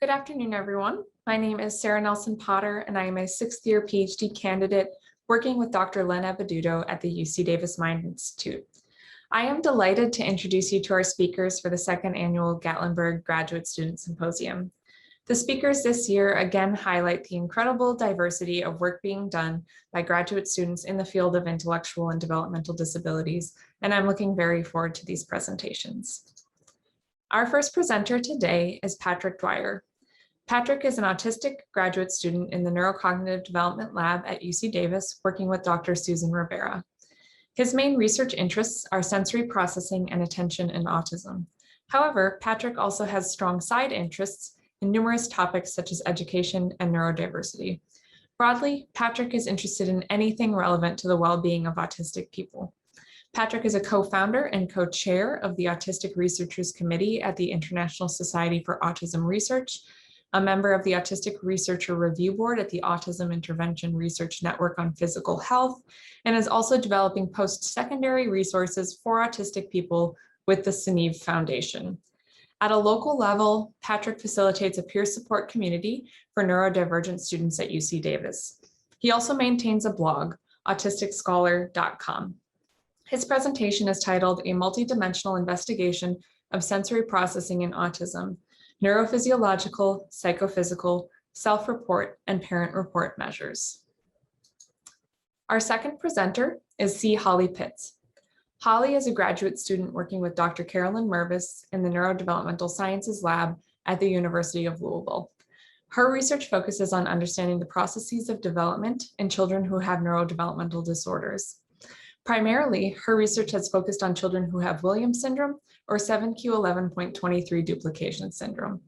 Good afternoon, everyone. My name is Sarah Nelson Potter, and I am a sixth-year PhD candidate working with Dr. Len Abaduto at the UC Davis Mind Institute. I am delighted to introduce you to our speakers for the second annual Gatlinburg Graduate Student Symposium. The speakers this year again highlight the incredible diversity of work being done by graduate students in the field of intellectual and developmental disabilities, and I'm looking very forward to these presentations. Our first presenter today is Patrick Dwyer. Patrick is an autistic graduate student in the Neurocognitive Development Lab at UC Davis, working with Dr. Susan Rivera. His main research interests are sensory processing and attention in autism. However, Patrick also has strong side interests in numerous topics such as education and neurodiversity. Broadly, Patrick is interested in anything relevant to the well-being of autistic people. Patrick is a co-founder and co-chair of the Autistic Researchers Committee at the International Society for Autism Research, a member of the Autistic Researcher Review Board at the Autism Intervention Research Network on Physical Health, and is also developing post-secondary resources for autistic people with the CNEV Foundation. At a local level, Patrick facilitates a peer support community for neurodivergent students at UC Davis. He also maintains a blog, autisticscholar.com. His presentation is titled A Multidimensional Investigation of Sensory Processing in Autism, Neurophysiological, Psychophysical, Self-Report, and Parent Report Measures. Our second presenter is C. Holley Pitts. Holley is a graduate student working with Dr. Carolyn Mervis in the Neurodevelopmental Sciences Lab at the University of Louisville. Her research focuses on understanding the processes of development in children who have neurodevelopmental disorders. Primarily, her research has focused on children who have Williams syndrome or 7q11.23 duplication syndrome.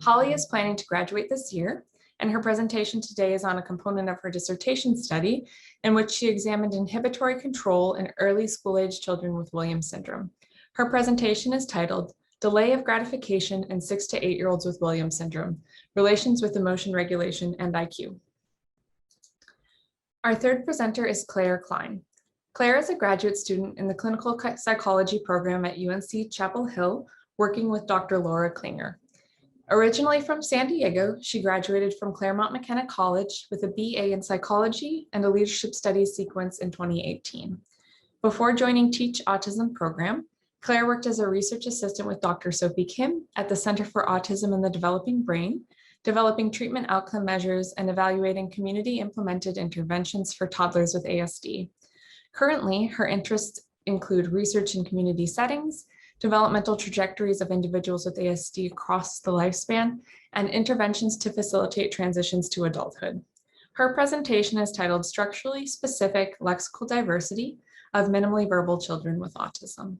Holley is planning to graduate this year, and her presentation today is on a component of her dissertation study in which she examined inhibitory control in early school-age children with Williams syndrome. Her presentation is titled Delay of Gratification in 6 to 8-year-olds with Williams syndrome, Relations with Emotion Regulation and IQ. Our third presenter is Claire Klein. Claire is a graduate student in the clinical psychology program at UNC Chapel Hill, working with Dr. Laura Klinger. Originally from San Diego, she graduated from Claremont McKenna College with a BA in psychology and a leadership studies sequence in 2018. Before joining Teach Autism program, Claire worked as a research assistant with Dr. Sophie Kim at the Center for Autism and the Developing Brain, developing treatment outcome measures and evaluating community implemented interventions for toddlers with ASD. Currently, her interests include research in community settings, developmental trajectories of individuals with ASD across the lifespan, and interventions to facilitate transitions to adulthood. Her presentation is titled Structurally Specific Lexical Diversity of Minimally Verbal Children with Autism.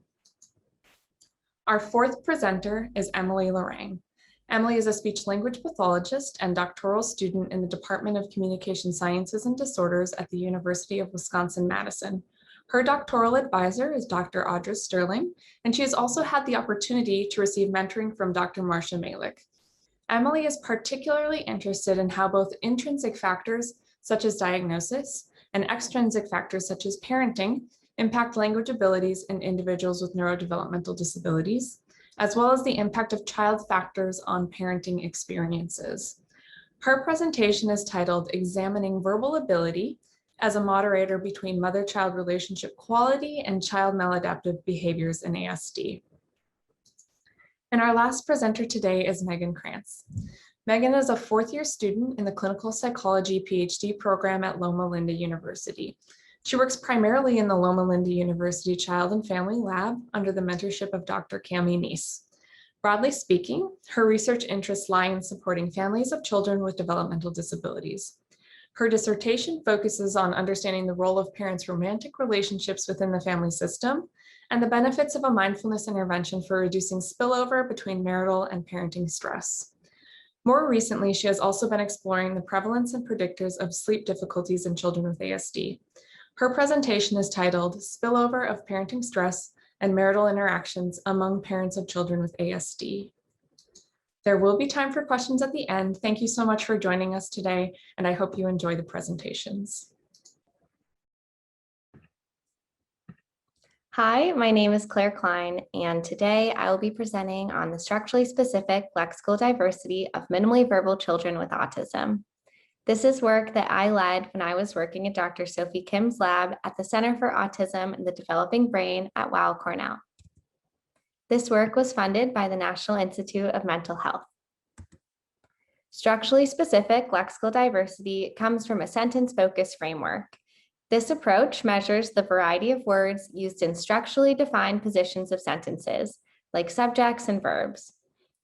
Our fourth presenter is Emily Lorang. Emily is a speech-language pathologist and doctoral student in the Department of Communication Sciences and Disorders at the University of Wisconsin-Madison. Her doctoral advisor is Dr. Audra Sterling, and she has also had the opportunity to receive mentoring from Dr. Marcia Malik. Emily is particularly interested in how both intrinsic factors, such as diagnosis, and extrinsic factors, such as parenting, impact language abilities in individuals with neurodevelopmental disabilities, as well as the impact of child factors on parenting experiences. Her presentation is titled Examining Verbal Ability as a Moderator Between Mother-Child Relationship Quality and Child Maladaptive Behaviors in ASD. And our last presenter today is Megan Krantz. Megan is a fourth-year student in the Clinical Psychology PhD program at Loma Linda University. She works primarily in the Loma Linda University Child and Family Lab under the mentorship of Dr. Cami Neese. Broadly speaking, her research interests lie in supporting families of children with developmental disabilities. Her dissertation focuses on understanding the role of parents' romantic relationships within the family system and the benefits of a mindfulness intervention for reducing spillover between marital and parenting stress. More recently, she has also been exploring the prevalence and predictors of sleep difficulties in children with ASD. Her presentation is titled Spillover of Parenting Stress and Marital Interactions Among Parents of Children with ASD. There will be time for questions at the end. Thank you so much for joining us today, and I hope you enjoy the presentations. Hi, my name is Claire Klein, and today I will be presenting on the structurally specific lexical diversity of minimally verbal children with autism. This is work that I led when I was working at Dr. Sophie Kim's lab at the Center for Autism and the Developing Brain at Weill, Cornell. This work was funded by the National Institute of Mental Health. Structurally specific lexical diversity comes from a sentence-focused framework. This approach measures the variety of words used in structurally defined positions of sentences, like subjects and verbs.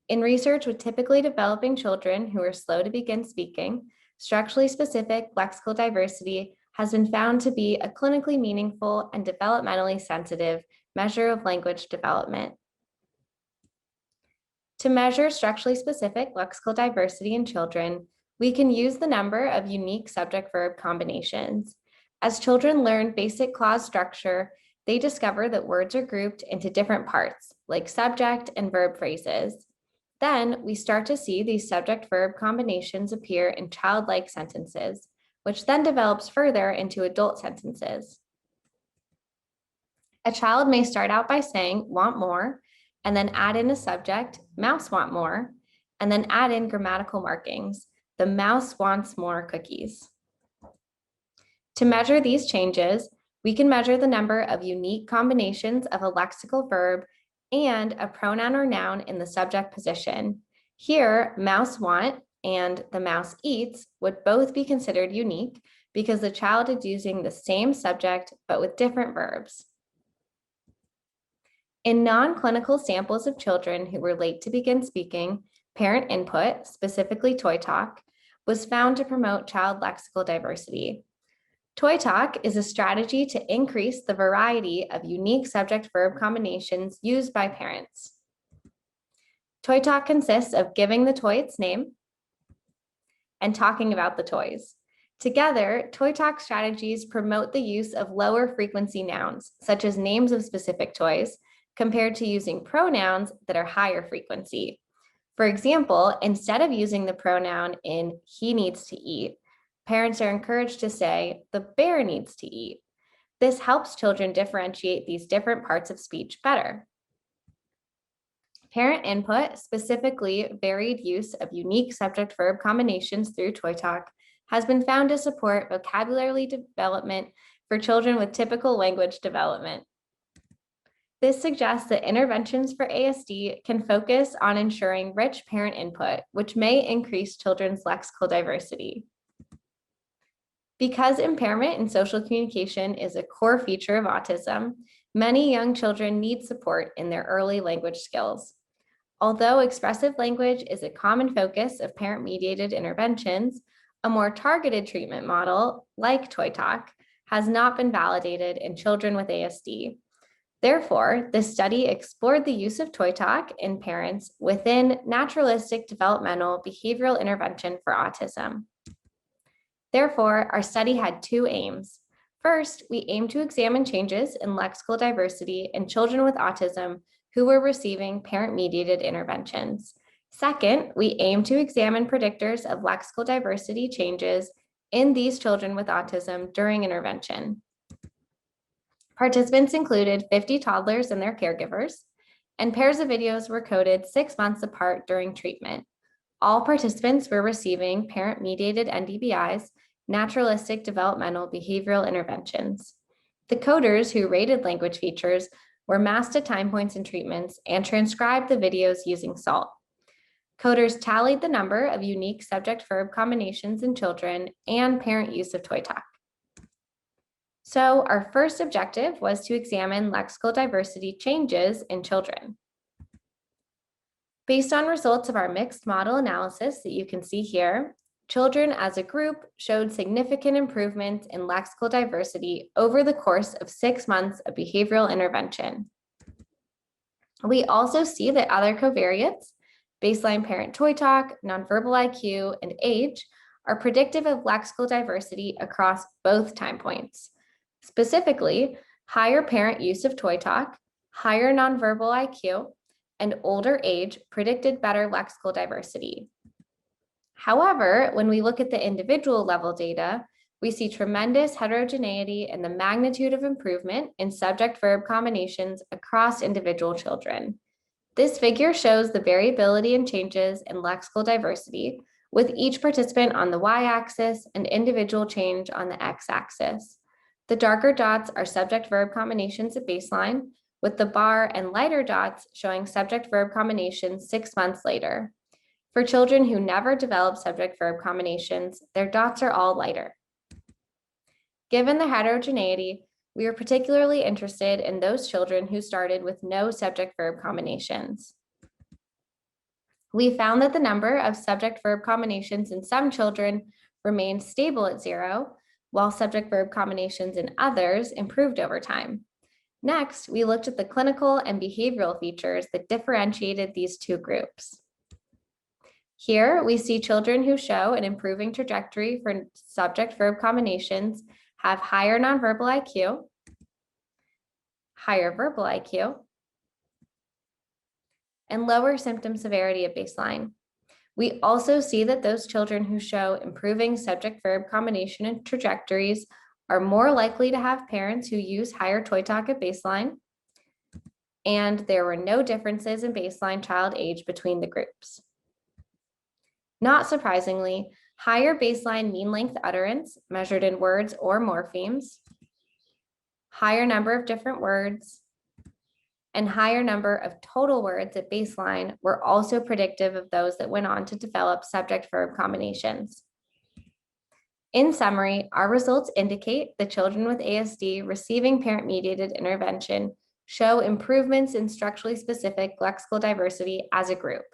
In research with typically developing children who are slow to begin speaking, structurally specific lexical diversity has been found to be a clinically meaningful and developmentally sensitive measure of language development. To measure structurally specific lexical diversity in children, we can use the number of unique subject-verb combinations. As children learn basic clause structure, they discover that words are grouped into different parts, like subject and verb phrases. Then we start to see these subject-verb combinations appear in childlike sentences, which then develops further into adult sentences. A child may start out by saying, want more, and then add in a subject, mouse want more, and then add in grammatical markings, the mouse wants more cookies. To measure these changes, we can measure the number of unique combinations of a lexical verb and a pronoun or noun in the subject position. Here, mouse want and the mouse eats would both be considered unique because the child is using the same subject but with different verbs. In non-clinical samples of children who were late to begin speaking, parent input, specifically toy talk, was found to promote child lexical diversity. Toy talk is a strategy to increase the variety of unique subject-verb combinations used by parents. Toy talk consists of giving the toy its name and talking about the toys. Together, toy talk strategies promote the use of lower frequency nouns, such as names of specific toys, compared to using pronouns that are higher frequency. For example, instead of using the pronoun in he needs to eat, parents are encouraged to say, the bear needs to eat. This helps children differentiate these different parts of speech better. Parent input, specifically varied use of unique subject-verb combinations through toy talk, has been found to support vocabulary development for children with typical language development. This suggests that interventions for ASD can focus on ensuring rich parent input, which may increase children's lexical diversity. Because impairment in social communication is a core feature of autism, many young children need support in their early language skills. Although expressive language is a common focus of parent-mediated interventions, a more targeted treatment model, like toy talk, has not been validated in children with ASD. Therefore, this study explored the use of toy talk in parents within naturalistic developmental behavioral intervention for autism. Therefore, our study had two aims. First, we aimed to examine changes in lexical diversity in children with autism who were receiving parent-mediated interventions. Second, we aimed to examine predictors of lexical diversity changes in these children with autism during intervention. Participants included 50 toddlers and their caregivers, and pairs of videos were coded 6 months apart during treatment. All participants were receiving parent-mediated NDBIs, naturalistic developmental behavioral interventions. The coders who rated language features were masked at time points in treatments and transcribed the videos using SALT. Coders tallied the number of unique subject-verb combinations in children and parent use of toy talk. So our first objective was to examine lexical diversity changes in children. Based on results of our mixed model analysis that you can see here, children as a group showed significant improvements in lexical diversity over the course of 6 months of behavioral intervention. We also see that other covariates, baseline parent toy talk, nonverbal IQ, and age, are predictive of lexical diversity across both time points. Specifically, higher parent use of toy talk, higher nonverbal IQ, and older age predicted better lexical diversity. However, when we look at the individual level data, We see tremendous heterogeneity in the magnitude of improvement in subject-verb combinations across individual children. This figure shows the variability and changes in lexical diversity, with each participant on the y-axis and individual change on the x-axis. The darker dots are subject-verb combinations at baseline, with the bar and lighter dots showing subject-verb combinations 6 months later. For children who never develop subject-verb combinations, their dots are all lighter. Given the heterogeneity, we are particularly interested in those children who started with no subject-verb combinations. We found that the number of subject-verb combinations in some children remained stable at 0, while subject-verb combinations in others improved over time. Next, we looked at the clinical and behavioral features that differentiated these two groups. Here, we see children who show an improving trajectory for subject-verb combinations have higher nonverbal IQ, higher verbal IQ, and lower symptom severity at baseline. We also see that those children who show improving subject-verb combination and trajectories are more likely to have parents who use higher toy talk at baseline, and there were no differences in baseline child age between the groups. Not surprisingly, higher baseline mean length utterance measured in words or morphemes, higher number of different words, and higher number of total words at baseline were also predictive of those that went on to develop subject-verb combinations. In summary, our results indicate that children with ASD receiving parent-mediated intervention show improvements in structurally specific lexical diversity as a group.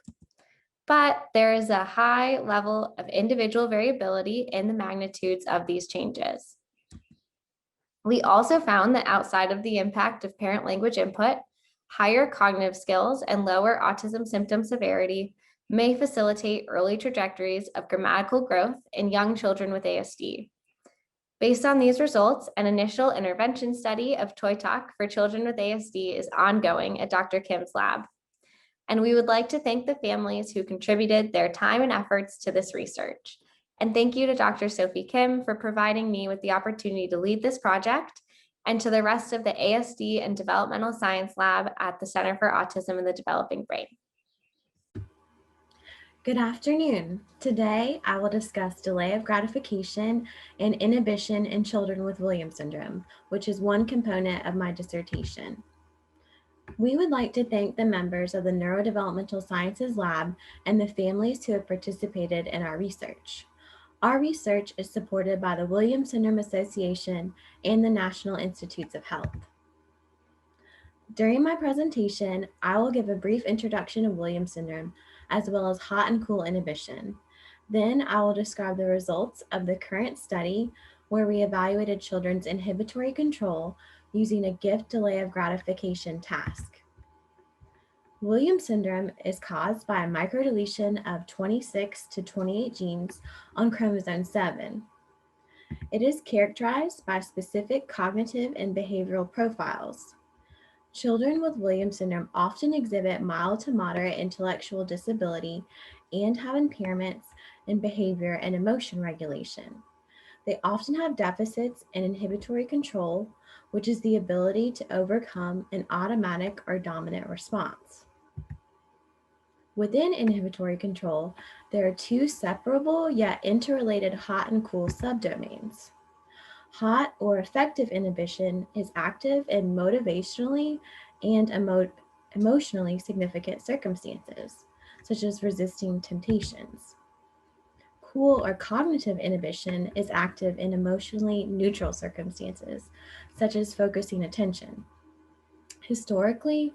But there is a high level of individual variability in the magnitudes of these changes. We also found that outside of the impact of parent language input, higher cognitive skills and lower autism symptom severity may facilitate early trajectories of grammatical growth in young children with ASD. Based on these results, an initial intervention study of toy talk for children with ASD is ongoing at Dr. Kim's lab. And we would like to thank the families who contributed their time and efforts to this research. And thank you to Dr. Sophie Kim for providing me with the opportunity to lead this project, and to the rest of the ASD and Developmental Science Lab at the Center for Autism and the Developing Brain. Good afternoon. Today, I will discuss delay of gratification and inhibition in children with Williams syndrome, which is one component of my dissertation. We would like to thank the members of the Neurodevelopmental Sciences Lab and the families who have participated in our research. Our research is supported by the Williams Syndrome Association and the National Institutes of Health. During my presentation, I will give a brief introduction of Williams syndrome, as well as hot and cool inhibition. Then I will describe the results of the current study where we evaluated children's inhibitory control using a gift delay of gratification task. Williams syndrome is caused by a microdeletion of 26 to 28 genes on chromosome 7. It is characterized by specific cognitive and behavioral profiles. Children with Williams syndrome often exhibit mild to moderate intellectual disability and have impairments in behavior and emotion regulation. They often have deficits in inhibitory control, which is the ability to overcome an automatic or dominant response. Within inhibitory control, there are two separable yet interrelated hot and cool subdomains. Hot or effective inhibition is active in motivationally and emotionally significant circumstances, such as resisting temptations. Cool or cognitive inhibition is active in emotionally neutral circumstances, such as focusing attention. Historically,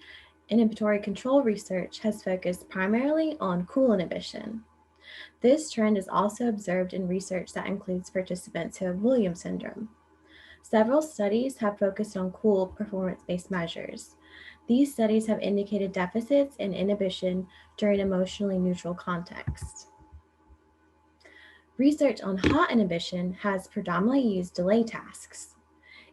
inhibitory control research has focused primarily on cool inhibition. This trend is also observed in research that includes participants who have Williams syndrome. Several studies have focused on cool performance-based measures. These studies have indicated deficits in inhibition during emotionally neutral contexts. Research on hot inhibition has predominantly used delay tasks.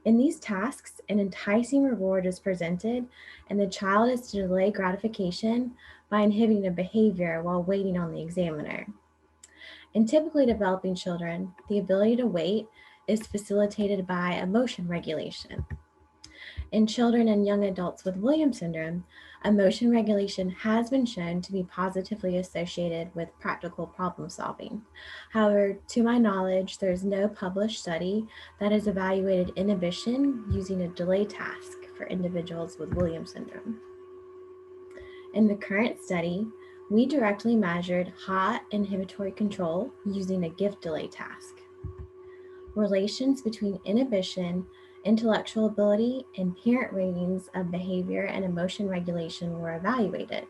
In these tasks, an enticing reward is presented, and the child is to delay gratification by inhibiting a behavior while waiting on the examiner. In typically developing children, the ability to wait is facilitated by emotion regulation. In children and young adults with Williams syndrome, emotion regulation has been shown to be positively associated with practical problem solving. However, to my knowledge, there's no published study that has evaluated inhibition using a delay task for individuals with Williams syndrome. In the current study, we directly measured hot inhibitory control using a gift delay task. Relations between inhibition, intellectual ability, and parent ratings of behavior and emotion regulation were evaluated.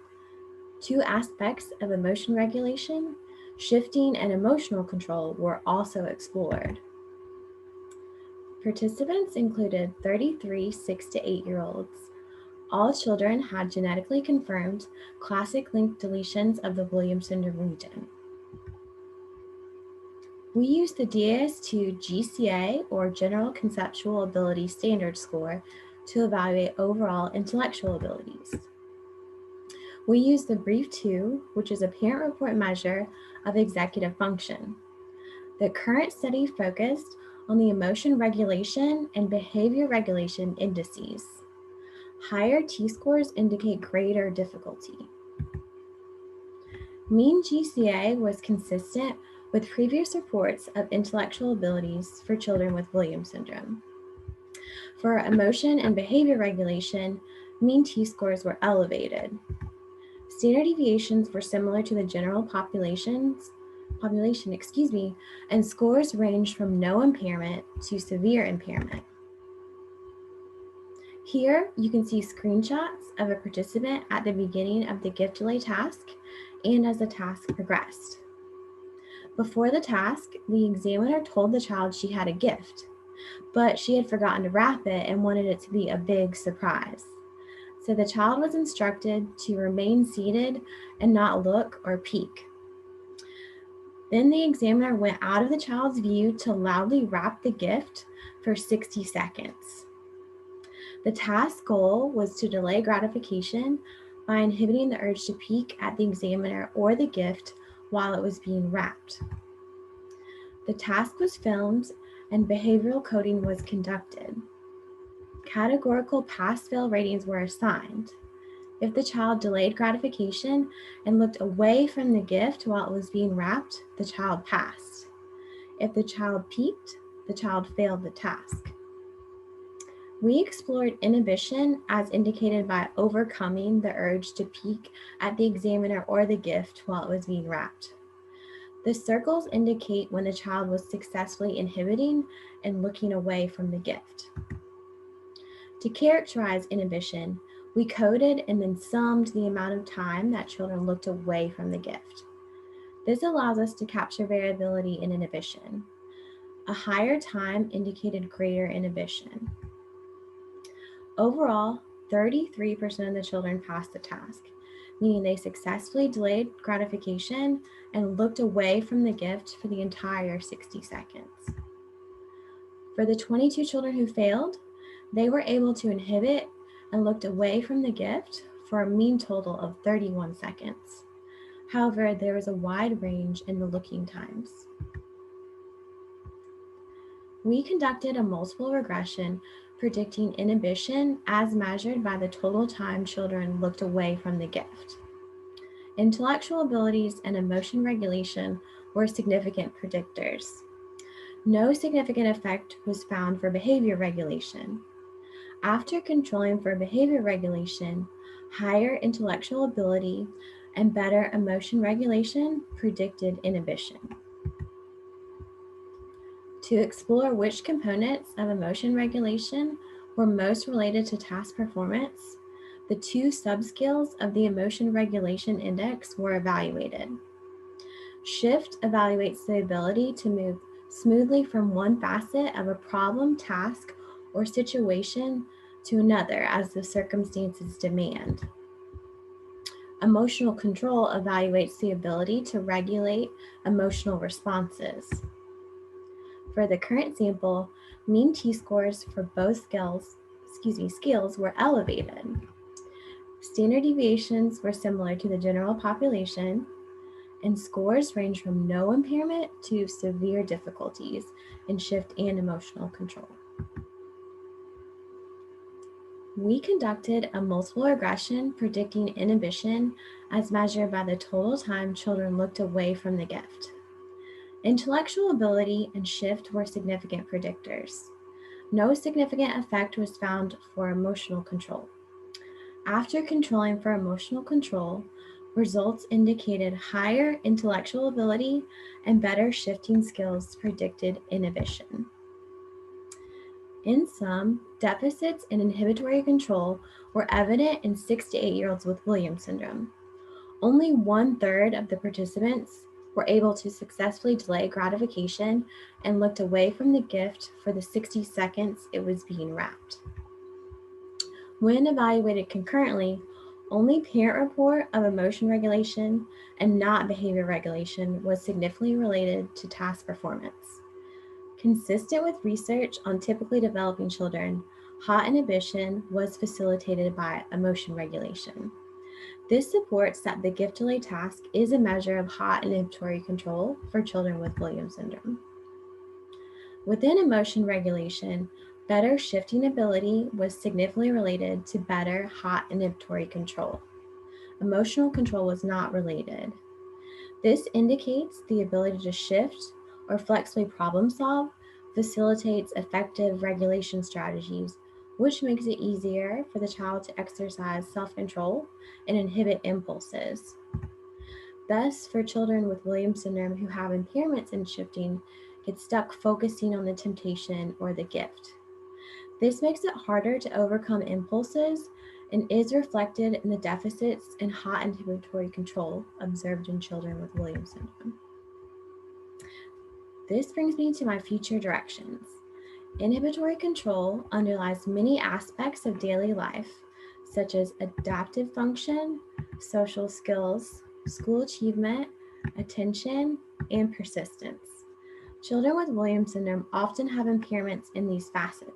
Two aspects of emotion regulation, shifting and emotional control, were also explored. Participants included 33 6 to 8-year-olds. All children had genetically confirmed classic link deletions of the Williams syndrome region. We used the DAS2 GCA, or General Conceptual Ability Standard Score, to evaluate overall intellectual abilities. We used the Brief-2, which is a parent report measure of executive function. The current study focused on the emotion regulation and behavior regulation indices. Higher T-scores indicate greater difficulty. Mean GCA was consistent with previous reports of intellectual abilities for children with Williams syndrome. For emotion and behavior regulation, mean T-scores were elevated. Standard deviations were similar to the general population, and scores ranged from no impairment to severe impairment. Here, you can see screenshots of a participant at the beginning of the gift delay task and as the task progressed. Before the task, the examiner told the child she had a gift, but she had forgotten to wrap it and wanted it to be a big surprise. So the child was instructed to remain seated and not look or peek. Then the examiner went out of the child's view to loudly wrap the gift for 60 seconds. The task goal was to delay gratification by inhibiting the urge to peek at the examiner or the gift while it was being wrapped. The task was filmed and behavioral coding was conducted. Categorical pass-fail ratings were assigned. If the child delayed gratification and looked away from the gift while it was being wrapped, the child passed. If the child peeked, the child failed the task. We explored inhibition as indicated by overcoming the urge to peek at the examiner or the gift while it was being wrapped. The circles indicate when the child was successfully inhibiting and looking away from the gift. To characterize inhibition, we coded and then summed the amount of time that children looked away from the gift. This allows us to capture variability in inhibition. A higher time indicated greater inhibition. Overall, 33% of the children passed the task, meaning they successfully delayed gratification and looked away from the gift for the entire 60 seconds. For the 22 children who failed, they were able to inhibit and looked away from the gift for a mean total of 31 seconds. However, there was a wide range in the looking times. We conducted a multiple regression predicting inhibition as measured by the total time children looked away from the gift. Intellectual abilities and emotion regulation were significant predictors. No significant effect was found for behavior regulation. After controlling for behavior regulation, higher intellectual ability and better emotion regulation predicted inhibition. To explore which components of emotion regulation were most related to task performance, the two subscales of the Emotion Regulation Index were evaluated. Shift evaluates the ability to move smoothly from one facet of a problem, task, or situation to another as the circumstances demand. Emotional control evaluates the ability to regulate emotional responses. For the current sample, mean T-scores for both skills were elevated. Standard deviations were similar to the general population, and scores range from no impairment to severe difficulties in shift and emotional control. We conducted a multiple regression predicting inhibition as measured by the total time children looked away from the gift. Intellectual ability and shift were significant predictors. No significant effect was found for emotional control. After controlling for emotional control, results indicated higher intellectual ability and better shifting skills predicted inhibition. In sum, deficits in inhibitory control were evident in 6 to 8-year-olds with Williams syndrome. Only 1/3 of the participants were able to successfully delay gratification and looked away from the gift for the 60 seconds it was being wrapped. When evaluated concurrently, only parent report of emotion regulation and not behavior regulation was significantly related to task performance. Consistent with research on typically developing children, hot inhibition was facilitated by emotion regulation. This supports that the gift delay task is a measure of hot inhibitory control for children with Williams syndrome. Within emotion regulation, better shifting ability was significantly related to better hot inhibitory control. Emotional control was not related. This indicates the ability to shift or flexibly problem solve facilitates effective regulation strategies, which makes it easier for the child to exercise self-control and inhibit impulses. Thus, for children with Williams syndrome who have impairments in shifting, get stuck focusing on the temptation or the gift. This makes it harder to overcome impulses and is reflected in the deficits in hot inhibitory control observed in children with Williams syndrome. This brings me to my future directions. Inhibitory control underlies many aspects of daily life, such as adaptive function, social skills, school achievement, attention, and persistence. Children with Williams syndrome often have impairments in these facets.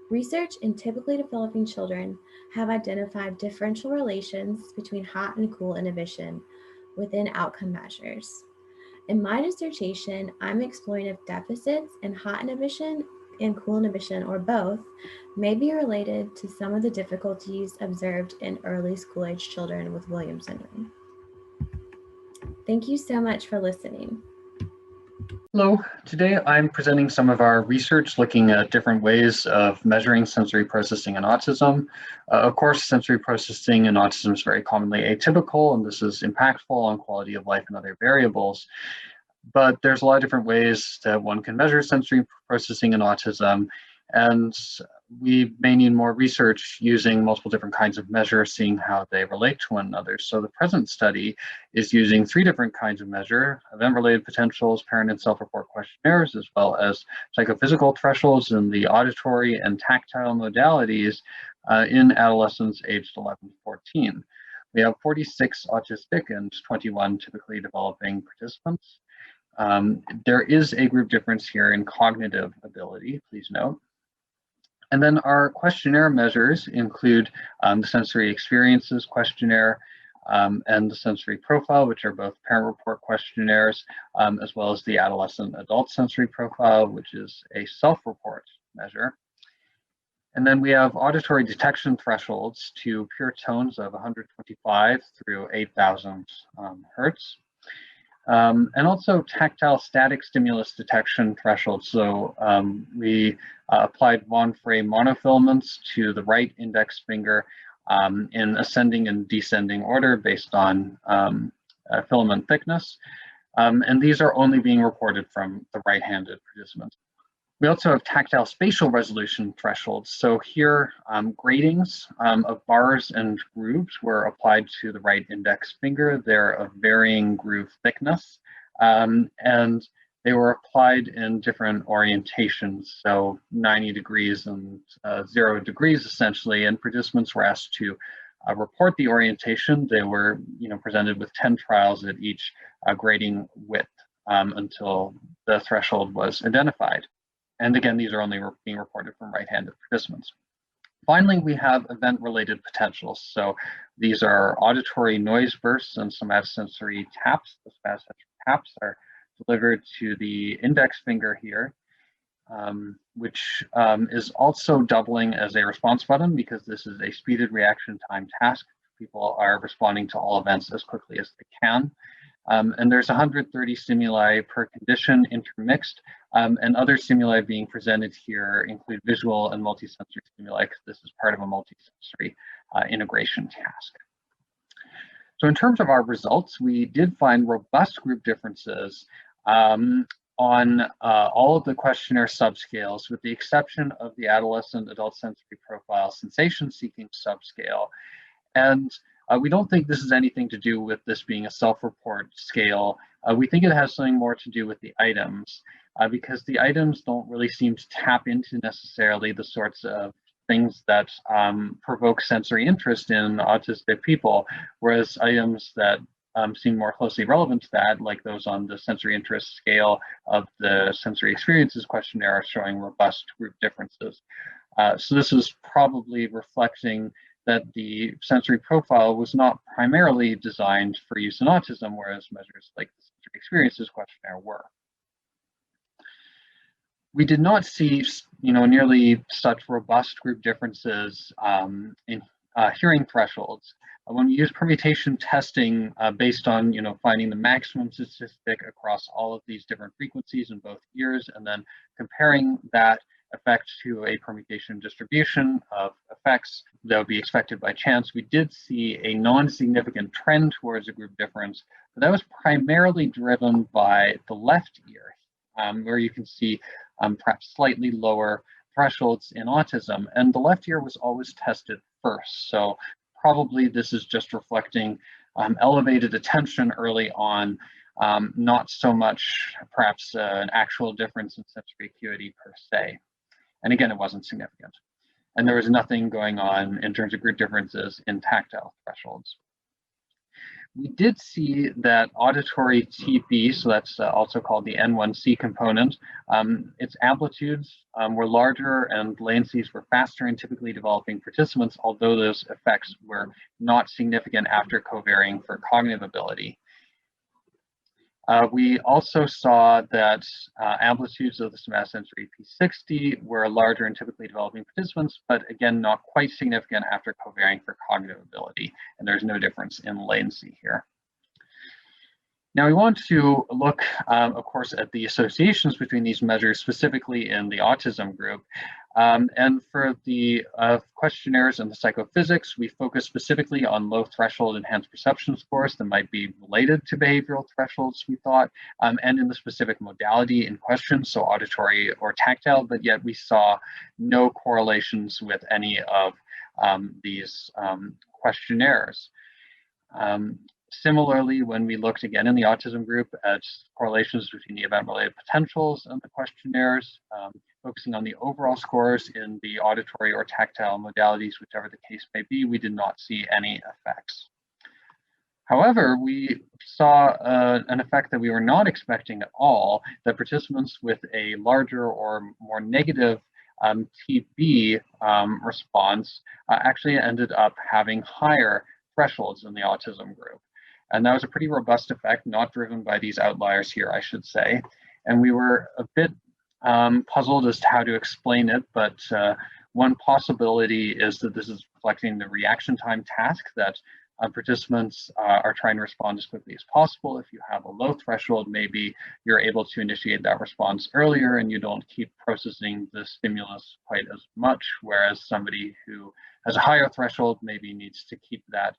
Research in typically developing children have identified differential relations between hot and cool inhibition within outcome measures. In my dissertation, I'm exploring if deficits in hot inhibition and cool inhibition, or both, may be related to some of the difficulties observed in early school-age children with Williams syndrome. Thank you so much for listening. Hello, today I'm presenting some of our research looking at different ways of measuring sensory processing in autism. Of course, sensory processing in autism is very commonly atypical, and this is impactful on quality of life and other variables. But there's a lot of different ways that one can measure sensory processing in autism, and we may need more research using multiple different kinds of measures, seeing how they relate to one another. So the present study is using 3 different kinds of measure: event-related potentials, parent and self-report questionnaires, as well as psychophysical thresholds in the auditory and tactile modalities in adolescents aged 11 to 14. We have 46 autistic and 21 typically developing participants. There is a group difference here in cognitive ability, please note. And then our questionnaire measures include the sensory experiences questionnaire and the sensory profile, which are both parent report questionnaires, as well as the adolescent adult sensory profile, which is a self-report measure. And then we have auditory detection thresholds to pure tones of 125 through 8,000 hertz. And also tactile static stimulus detection thresholds. So we applied von Frey monofilaments to the right index finger in ascending and descending order based on filament thickness. And these are only being reported from the right-handed participants. We also have tactile spatial resolution thresholds. So here, gratings of bars and grooves were applied to the right index finger. They're of varying groove thickness, and they were applied in different orientations, so 90 degrees and 0 degrees essentially, and participants were asked to report the orientation. They were presented with 10 trials at each grating width until the threshold was identified. And again, these are only being reported from right-handed participants. Finally, we have event-related potentials. So these are auditory noise bursts and somatosensory taps. The somatosensory taps are delivered to the index finger here, which is also doubling as a response button because this is a speeded reaction time task. People are responding to all events as quickly as they can. And there's 130 stimuli per condition intermixed, and other stimuli being presented here include visual and multisensory stimuli because this is part of a multisensory integration task. So in terms of our results, we did find robust group differences on all of the questionnaire subscales, with the exception of the adolescent adult sensory profile sensation seeking subscale. And we don't think this has anything to do with this being a self-report scale. We think it has something more to do with the items, because the items don't really seem to tap into necessarily the sorts of things that provoke sensory interest in autistic people, whereas items that seem more closely relevant to that, like those on the sensory interest scale of the sensory experiences questionnaire, are showing robust group differences. So this is probably reflecting that the sensory profile was not primarily designed for use in autism, whereas measures like the sensory experiences questionnaire were. We did not see, nearly such robust group differences in hearing thresholds. When we use permutation testing based on, finding the maximum statistic across all of these different frequencies in both ears, and then comparing that effect to a permutation distribution of effects that would be expected by chance, we did see a non-significant trend towards a group difference, but that was primarily driven by the left ear, where you can see perhaps slightly lower thresholds in autism, and the left ear was always tested first. So probably this is just reflecting elevated attention early on, not so much perhaps an actual difference in sensory acuity per se. And again, it wasn't significant. And there was nothing going on in terms of group differences in tactile thresholds. We did see that auditory TB, so that's also called the N1C component, its amplitudes were larger and latencies were faster in typically developing participants, although those effects were not significant after covariating for cognitive ability. We also saw that amplitudes of the somatosensory P60 were larger in typically developing participants, but again, not quite significant after covariating for cognitive ability, and there's no difference in latency here. Now we want to look, of course, at the associations between these measures, specifically in the autism group. And for the questionnaires and the psychophysics, we focus specifically on low threshold enhanced perception scores that might be related to behavioral thresholds, we thought, and in the specific modality in question, so auditory or tactile, but yet we saw no correlations with any of these questionnaires. Similarly, when we looked again in the autism group at correlations between the event-related potentials and the questionnaires, focusing on the overall scores in the auditory or tactile modalities, whichever the case may be, we did not see any effects. However, we saw an effect that we were not expecting at all, that participants with a larger or more negative TB response actually ended up having higher thresholds in the autism group. And that was a pretty robust effect, not driven by these outliers here, I should say. And we were a bit puzzled as to how to explain it, but one possibility is that this is reflecting the reaction time task that participants are trying to respond as quickly as possible. If you have a low threshold, maybe you're able to initiate that response earlier and you don't keep processing the stimulus quite as much, whereas somebody who has a higher threshold maybe needs to keep that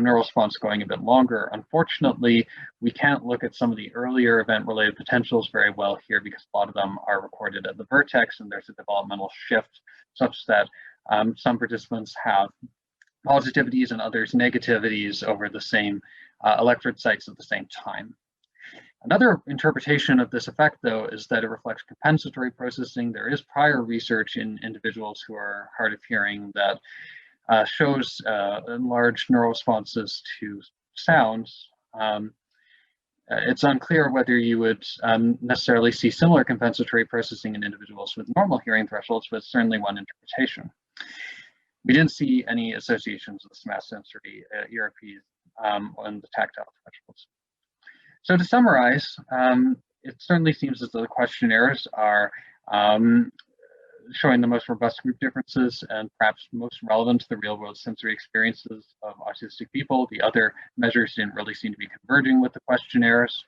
neural response going a bit longer. Unfortunately, we can't look at some of the earlier event-related potentials very well here because a lot of them are recorded at the vertex and there's a developmental shift such that some participants have positivities and others negativities over the same electrode sites at the same time. Another interpretation of this effect, though, is that it reflects compensatory processing. There is prior research in individuals who are hard of hearing that shows enlarged neural responses to sounds. It's unclear whether you would necessarily see similar compensatory processing in individuals with normal hearing thresholds, but it's certainly one interpretation. We didn't see any associations with somatosensory ERPs on the tactile thresholds. So to summarize, it certainly seems as though the questionnaires are showing the most robust group differences and perhaps most relevant to the real world sensory experiences of autistic people. The other measures didn't really seem to be converging with the questionnaires.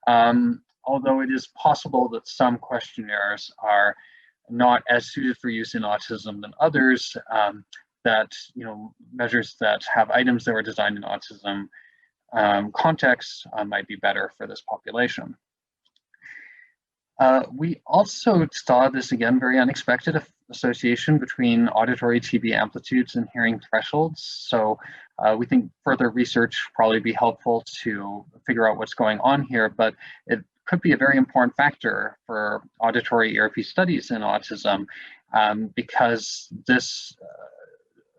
Although it is possible that some questionnaires are not as suited for use in autism than others, that measures that have items that were designed in autism context might be better for this population. We also saw this, again, very unexpected association between auditory TB amplitudes and hearing thresholds. So we think further research probably be helpful to figure out what's going on here, but it could be a very important factor for auditory ERP studies in autism because this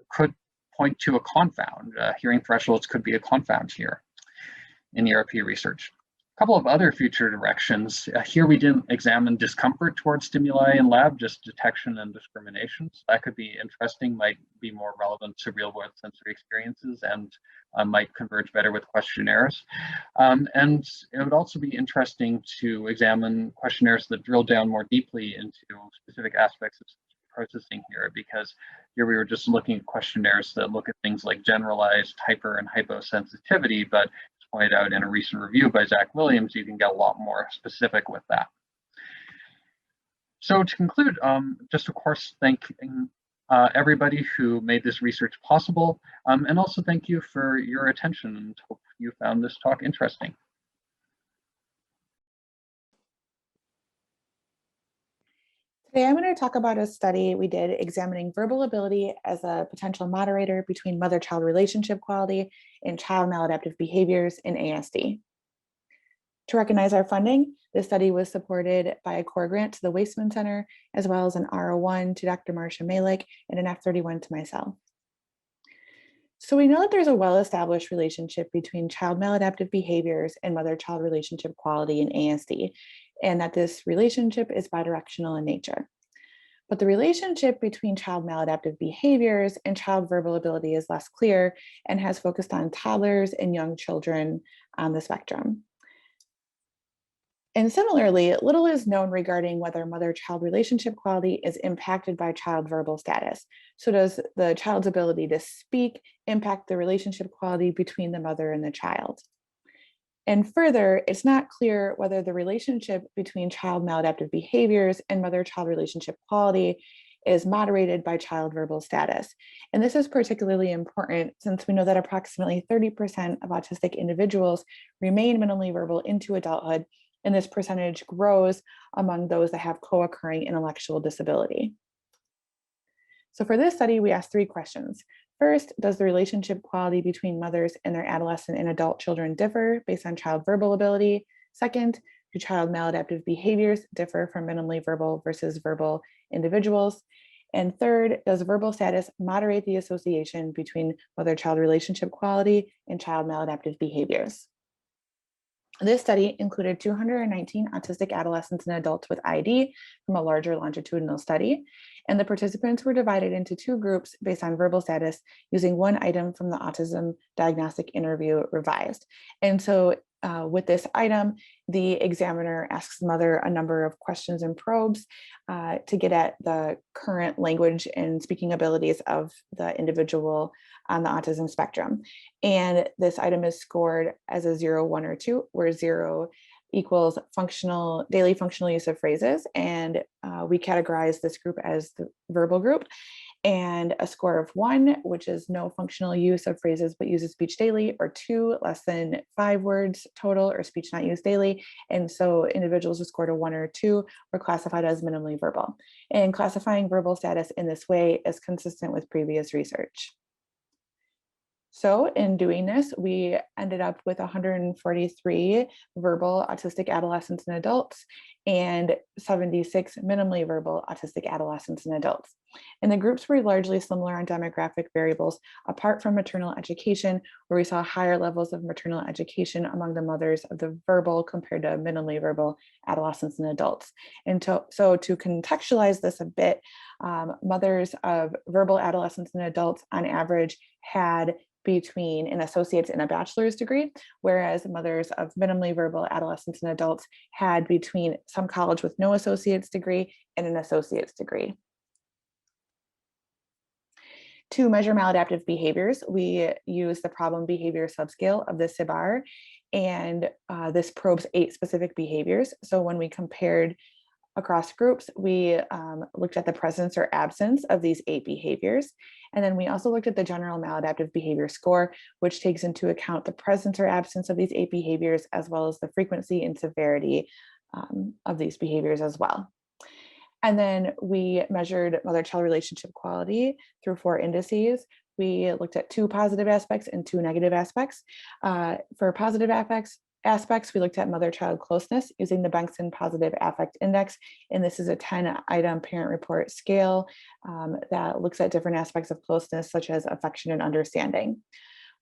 could point to a confound. Hearing thresholds could be a confound here in ERP research. A couple of other future directions. Here we didn't examine discomfort towards stimuli in lab, just detection and discrimination. So that could be interesting, might be more relevant to real world sensory experiences and might converge better with questionnaires. And it would also be interesting to examine questionnaires that drill down more deeply into specific aspects of processing here, because here we were just looking at questionnaires that look at things like generalized hyper and hyposensitivity, but pointed out in a recent review by Zach Williams, you can get a lot more specific with that. So to conclude, just of course, thanking everybody who made this research possible, and also thank you for your attention, and hope you found this talk interesting. Today, I'm going to talk about a study we did examining verbal ability as a potential moderator between mother-child relationship quality and child maladaptive behaviors in ASD. To recognize our funding, this study was supported by a core grant to the Waisman Center, as well as an R01 to Dr. Marcia Malik and an F31 to myself. So we know that there's a well-established relationship between child maladaptive behaviors and mother-child relationship quality in ASD, and that this relationship is bidirectional in nature. But the relationship between child maladaptive behaviors and child verbal ability is less clear and has focused on toddlers and young children on the spectrum. And similarly, little is known regarding whether mother-child relationship quality is impacted by child verbal status. So does the child's ability to speak impact the relationship quality between the mother and the child? And further, it's not clear whether the relationship between child maladaptive behaviors and mother-child relationship quality is moderated by child verbal status. And this is particularly important since we know that approximately 30% of autistic individuals remain minimally verbal into adulthood, and this percentage grows among those that have co-occurring intellectual disability. So for this study, we asked 3 questions. First, does the relationship quality between mothers and their adolescent and adult children differ based on child verbal ability? Second, do child maladaptive behaviors differ from minimally verbal versus verbal individuals? And third, does verbal status moderate the association between mother-child relationship quality and child maladaptive behaviors? This study included 219 autistic adolescents and adults with ID from a larger longitudinal study, and the participants were divided into 2 groups based on verbal status using 1 item from the Autism Diagnostic Interview revised. And so with this item, the examiner asks the mother a number of questions and probes to get at the current language and speaking abilities of the individual on the autism spectrum. And this item is scored as a 0, 1, or 2, where 0 equals daily functional use of phrases. And we categorize this group as the verbal group, and a score of 1, which is no functional use of phrases but uses speech daily, or 2, less than 5 words total or speech not used daily. And so individuals who scored a 1 or 2 were classified as minimally verbal. And classifying verbal status in this way is consistent with previous research. So in doing this, we ended up with 143 verbal autistic adolescents and adults and 76 minimally verbal autistic adolescents and adults. And the groups were largely similar on demographic variables, apart from maternal education, where we saw higher levels of maternal education among the mothers of the verbal compared to minimally verbal adolescents and adults. And so to contextualize this a bit, mothers of verbal adolescents and adults on average had between an associate's and a bachelor's degree, whereas mothers of minimally verbal adolescents and adults had between some college with no associate's degree and an associate's degree. To measure maladaptive behaviors, we use the problem behavior subscale of the SIBR, and this probes 8 specific behaviors. So when we compared across groups, we looked at the presence or absence of these 8 behaviors. And then we also looked at the general maladaptive behavior score, which takes into account the presence or absence of these 8 behaviors, as well as the frequency and severity of these behaviors as well. And then we measured mother-child relationship quality through 4 indices. We looked at 2 positive aspects and 2 negative aspects. For positive aspects, we looked at mother-child closeness using the Bengtson Positive Affect Index. And this is a 10-item parent report scale that looks at different aspects of closeness, such as affection and understanding.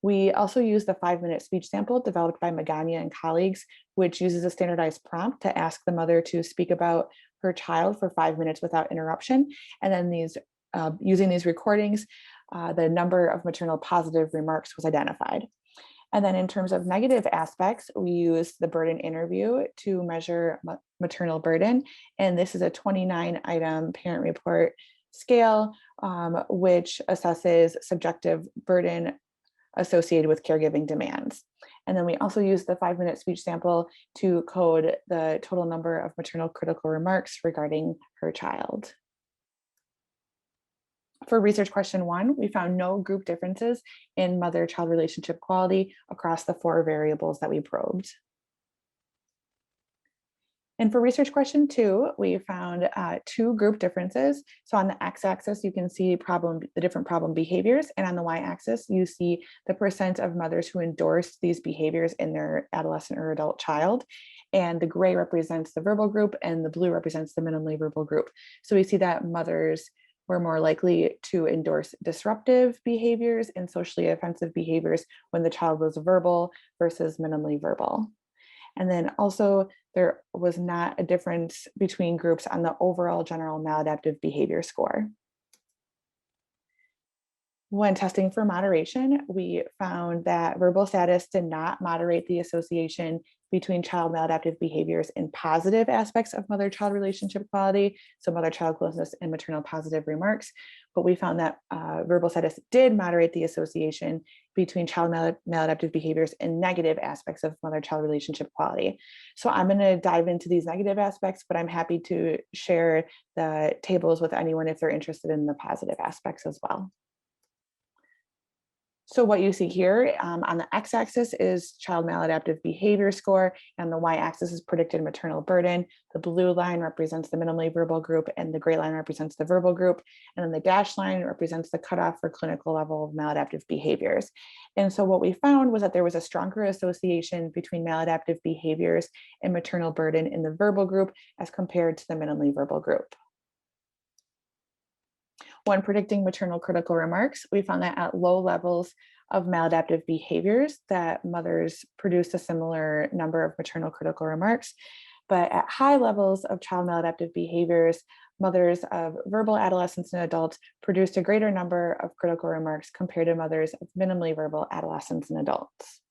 We also use the 5-minute speech sample developed by Magana and colleagues, which uses a standardized prompt to ask the mother to speak about her child for 5 minutes without interruption. And then using these recordings, the number of maternal positive remarks was identified. And then in terms of negative aspects, we use the burden interview to measure maternal burden. And this is a 29-item parent report scale, which assesses subjective burden associated with caregiving demands. And then we also use the 5-minute speech sample to code the total number of maternal critical remarks regarding her child. For research question 1, we found no group differences in mother-child relationship quality across the 4 variables that we probed. And for research question 2, we found 2 group differences. So on the x-axis, you can see the different problem behaviors, and on the y-axis, you see the percent of mothers who endorsed these behaviors in their adolescent or adult child. And the gray represents the verbal group, and the blue represents the minimally verbal group. So we see that mothers were more likely to endorse disruptive behaviors and socially offensive behaviors when the child was verbal versus minimally verbal. And then also there was not a difference between groups on the overall general maladaptive behavior score. When testing for moderation, we found that verbal status did not moderate the association between child maladaptive behaviors in positive aspects of mother-child relationship quality, so mother-child closeness and maternal positive remarks. But we found that verbal status did moderate the association between child maladaptive behaviors and negative aspects of mother-child relationship quality. So I'm going to dive into these negative aspects, but I'm happy to share the tables with anyone if they're interested in the positive aspects as well. So what you see here on the x-axis is child maladaptive behavior score, and the y-axis is predicted maternal burden. The blue line represents the minimally verbal group, and the gray line represents the verbal group. And then the dashed line represents the cutoff for clinical level of maladaptive behaviors. And so what we found was that there was a stronger association between maladaptive behaviors and maternal burden in the verbal group as compared to the minimally verbal group. When predicting maternal critical remarks, we found that at low levels of maladaptive behaviors, that mothers produced a similar number of maternal critical remarks. But at high levels of child maladaptive behaviors, mothers of verbal adolescents and adults produced a greater number of critical remarks compared to mothers of minimally verbal adolescents and adults.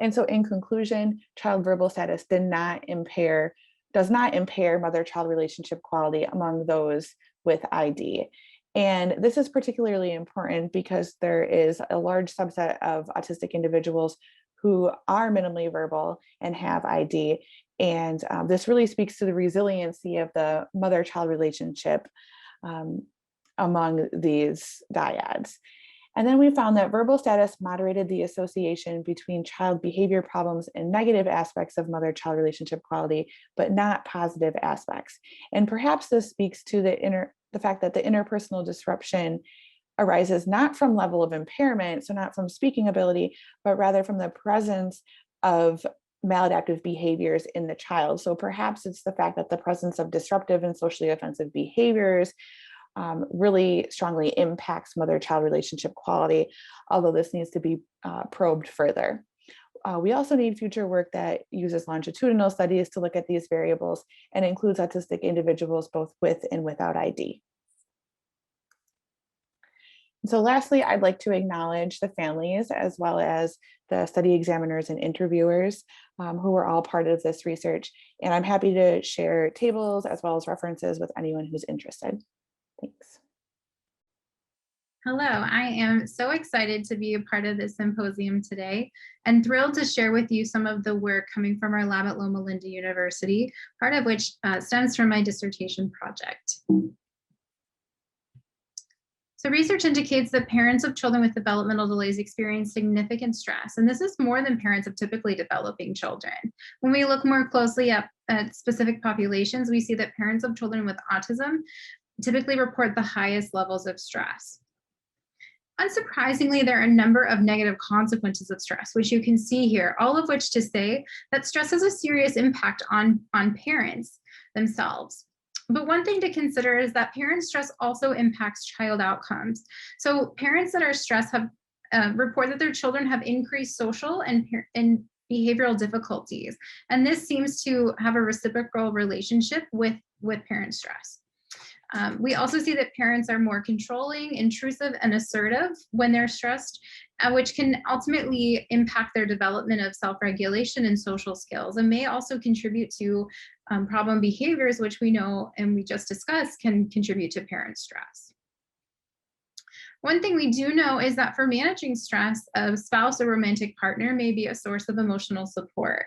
And so in conclusion, child verbal status does not impair mother-child relationship quality among those with ID. And this is particularly important because there is a large subset of autistic individuals who are minimally verbal and have ID. And this really speaks to the resiliency of the mother-child relationship among these dyads. And then we found that verbal status moderated the association between child behavior problems and negative aspects of mother-child relationship quality, but not positive aspects. And perhaps this speaks to the fact that the interpersonal disruption arises not from level of impairment, so not from speaking ability, but rather from the presence of maladaptive behaviors in the child. So perhaps it's the fact that the presence of disruptive and socially offensive behaviors really strongly impacts mother-child relationship quality, although this needs to be probed further. We also need future work that uses longitudinal studies to look at these variables and includes autistic individuals both with and without ID. So lastly, I'd like to acknowledge the families as well as the study examiners and interviewers who were all part of this research. And I'm happy to share tables as well as references with anyone who's interested. Thanks. Hello, I am so excited to be a part of this symposium today and thrilled to share with you some of the work coming from our lab at Loma Linda University, part of which stems from my dissertation project. So research indicates that parents of children with developmental delays experience significant stress, and this is more than parents of typically developing children. When we look more closely at specific populations, we see that parents of children with autism typically report the highest levels of stress. Unsurprisingly, there are a number of negative consequences of stress, which you can see here, all of which to say that stress has a serious impact on parents themselves. But one thing to consider is that parent stress also impacts child outcomes. So parents that are stressed have report that their children have increased social and behavioral difficulties. And this seems to have a reciprocal relationship with parent stress. We also see that parents are more controlling, intrusive, and assertive when they're stressed, which can ultimately impact their development of self-regulation and social skills, and may also contribute to problem behaviors, which we know and we just discussed can contribute to parent stress. One thing we do know is that for managing stress, a spouse or romantic partner may be a source of emotional support.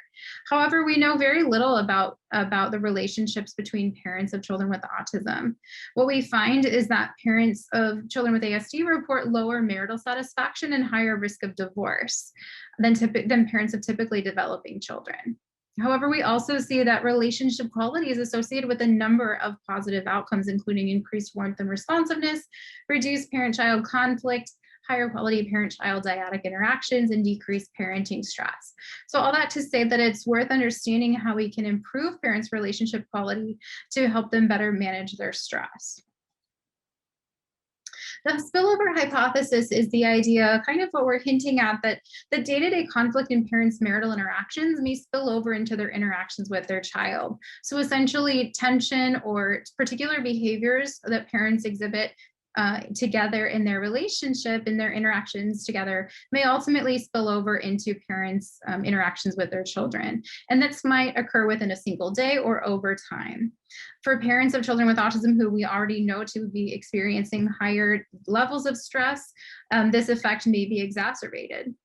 However, we know very little about the relationships between parents of children with autism. What we find is that parents of children with ASD report lower marital satisfaction and higher risk of divorce than parents of typically developing children. However, we also see that relationship quality is associated with a number of positive outcomes, including increased warmth and responsiveness, reduced parent-child conflict, higher quality parent-child dyadic interactions, and decreased parenting stress. So all that to say that it's worth understanding how we can improve parents' relationship quality to help them better manage their stress. The spillover hypothesis is the idea, kind of what we're hinting at, that the day-to-day conflict in parents' marital interactions may spill over into their interactions with their child. So essentially tension or particular behaviors that parents exhibit together in their relationship, in their interactions together, may ultimately spill over into parents' interactions with their children. And this might occur within a single day or over time. For parents of children with autism who we already know to be experiencing higher levels of stress, this effect may be exacerbated.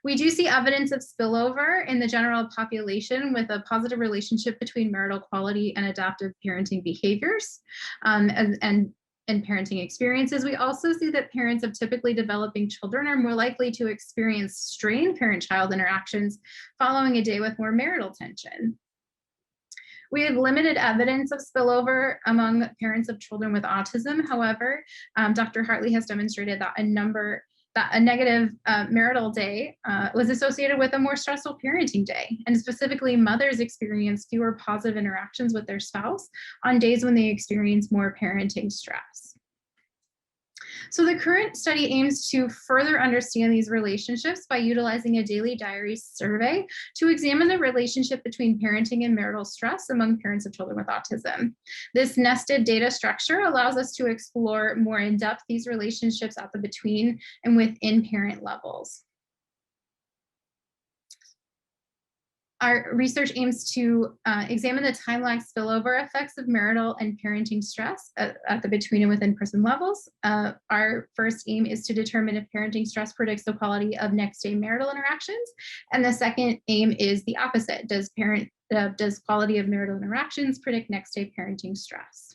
We do see evidence of spillover in the general population with a positive relationship between marital quality and adaptive parenting behaviors and parenting experiences. We also see that parents of typically developing children are more likely to experience strained parent-child interactions following a day with more marital tension. We have limited evidence of spillover among parents of children with autism. However, Dr. Hartley has demonstrated that a negative marital day was associated with a more stressful parenting day. And specifically, mothers experience fewer positive interactions with their spouse on days when they experience more parenting stress. So the current study aims to further understand these relationships by utilizing a daily diary survey to examine the relationship between parenting and marital stress among parents of children with autism. This nested data structure allows us to explore more in depth these relationships at the between and within parent levels. Our research aims to examine the time-lag spillover effects of marital and parenting stress at the between and within person levels. Our first aim is to determine if parenting stress predicts the quality of next day marital interactions. And the second aim is the opposite. Does quality of marital interactions predict next day parenting stress?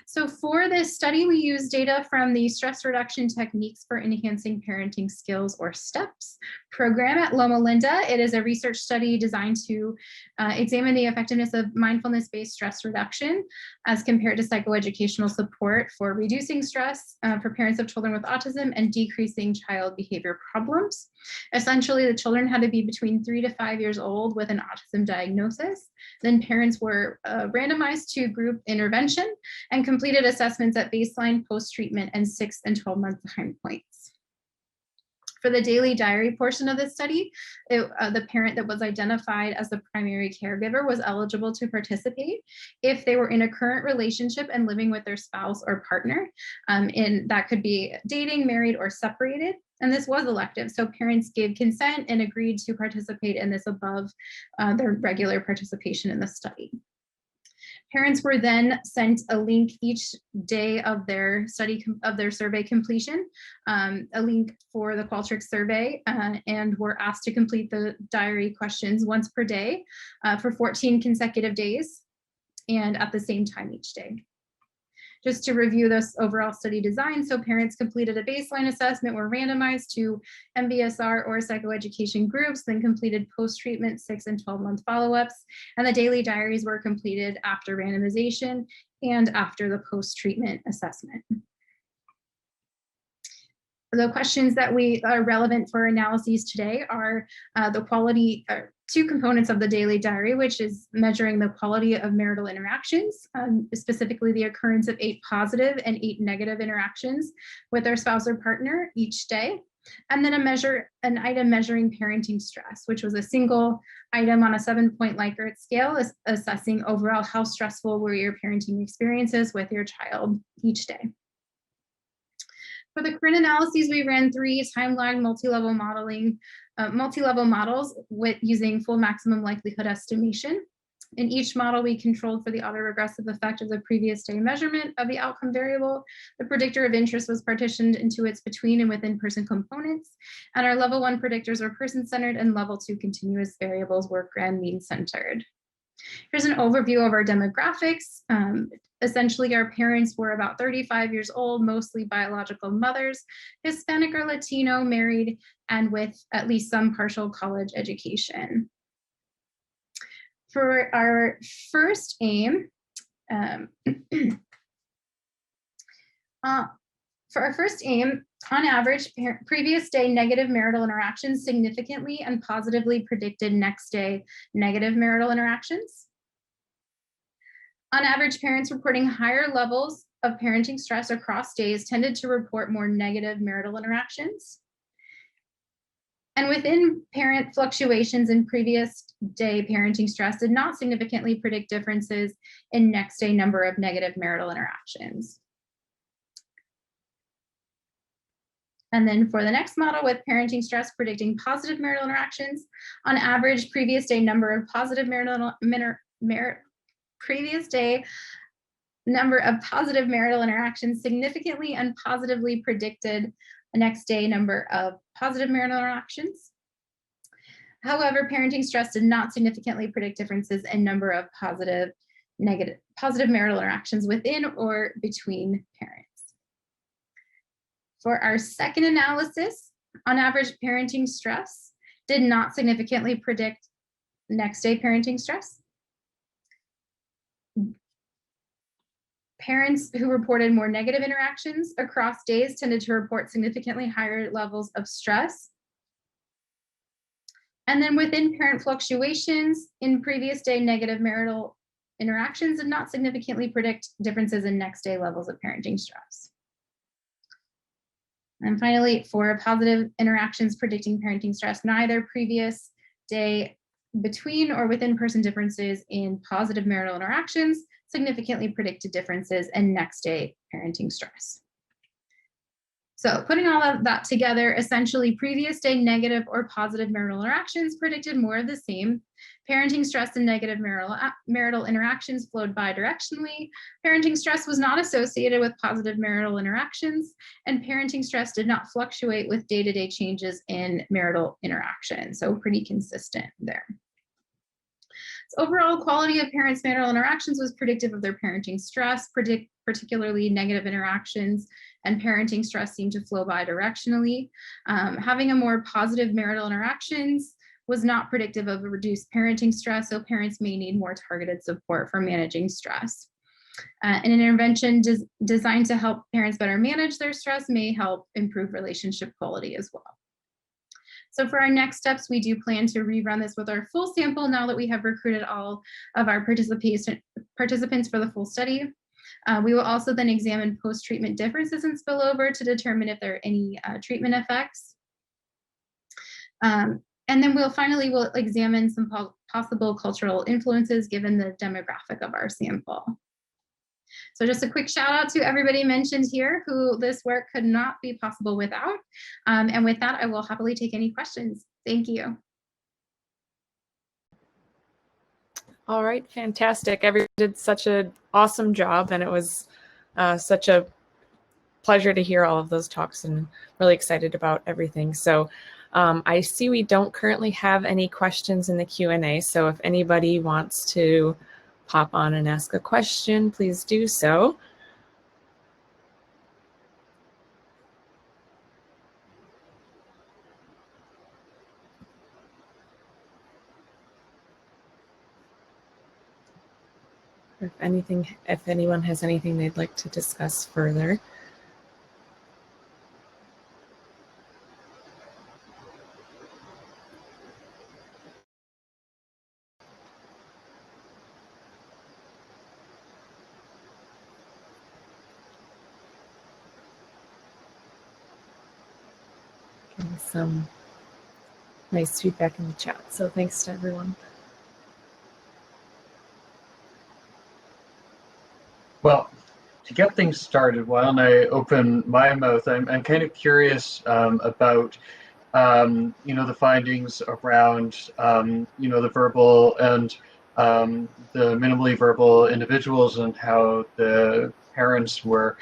So for this study, we use data from the Stress Reduction Techniques for Enhancing Parenting Skills, or STEPS program at Loma Linda. It is a research study designed to examine the effectiveness of mindfulness-based stress reduction as compared to psychoeducational support for reducing stress for parents of children with autism and decreasing child behavior problems. Essentially, the children had to be between 3 to 5 years old with an autism diagnosis. Then parents were randomized to group intervention and completed completed assessments at baseline, post-treatment, and 6 and 12-month time points. For the daily diary portion of this study, the parent that was identified as the primary caregiver was eligible to participate if they were in a current relationship and living with their spouse or partner. That could be dating, married, or separated. And this was elective, so parents gave consent and agreed to participate in this above their regular participation in the study. Parents were then sent a link each day of their survey completion, a link for the Qualtrics survey, and were asked to complete the diary questions once per day for 14 consecutive days and at the same time each day. Just to review this overall study design, so parents completed a baseline assessment, were randomized to MBSR or psychoeducation groups, then completed post-treatment 6 and 12-month follow-ups, and the daily diaries were completed after randomization and after the post-treatment assessment. The questions that are relevant for analyses today are the quality, two components of the daily diary, which is measuring the quality of marital interactions, specifically the occurrence of 8 positive and 8 negative interactions with their spouse or partner each day. And then an item measuring parenting stress, which was a single item on a 7-point Likert scale, assessing overall how stressful were your parenting experiences with your child each day. For the current analyses, we ran 3 time-lagged multi-level models with using full maximum likelihood estimation. In each model, we controlled for the autoregressive effect of the previous day measurement of the outcome variable. The predictor of interest was partitioned into its between and within person components, and our level 1 predictors were person-centered and level 2 continuous variables were grand mean-centered. Here's an overview of our demographics. Essentially, our parents were about 35 years old, mostly biological mothers, Hispanic or Latino, married, and with at least some partial college education. For our first aim, on average, previous day negative marital interactions significantly and positively predicted next day negative marital interactions. On average, parents reporting higher levels of parenting stress across days tended to report more negative marital interactions. And within parent fluctuations in previous day parenting stress did not significantly predict differences in next day number of negative marital interactions. And then for the next model with parenting stress predicting positive marital interactions, on average, previous day number of positive marital interactions significantly and positively predicted the next day number of positive marital interactions. However, parenting stress did not significantly predict differences in number of positive marital interactions within or between parents. For our second analysis, on average, parenting stress did not significantly predict next day parenting stress. Parents who reported more negative interactions across days tended to report significantly higher levels of stress. And then within parent fluctuations in previous day negative marital interactions did not significantly predict differences in next day levels of parenting stress. And finally, for positive interactions predicting parenting stress, neither previous day between or within person differences in positive marital interactions significantly predicted differences in next day parenting stress. So putting all of that together, essentially previous day negative or positive marital interactions predicted more of the same. Parenting stress and negative marital interactions flowed bidirectionally. Parenting stress was not associated with positive marital interactions, and parenting stress did not fluctuate with day-to-day changes in marital interaction. So pretty consistent there. So overall quality of parents' marital interactions was predictive of their parenting stress, particularly negative interactions, and parenting stress seemed to flow bidirectionally. Having a more positive marital interactions was not predictive of a reduced parenting stress, so parents may need more targeted support for managing stress. An intervention designed to help parents better manage their stress may help improve relationship quality as well. So for our next steps, we do plan to rerun this with our full sample now that we have recruited all of our participants for the full study. We will also then examine post-treatment differences in spillover to determine if there are any treatment effects. And then we'll examine some possible cultural influences given the demographic of our sample. So just a quick shout out to everybody mentioned here who this work could not be possible without. And with that, I will happily take any questions. Thank you. All right, fantastic. Everyone did such an awesome job, and it was such a pleasure to hear all of those talks, and really excited about everything. So I see we don't currently have any questions in the Q&A, so if anybody wants to pop on and ask a question, please do so. If anyone has anything they'd like to discuss further. Getting some nice feedback in the chat, so thanks to everyone. Well, to get things started, why don't I open my mouth? I'm kind of curious about, the findings around, the verbal and the minimally verbal individuals and how the parents were,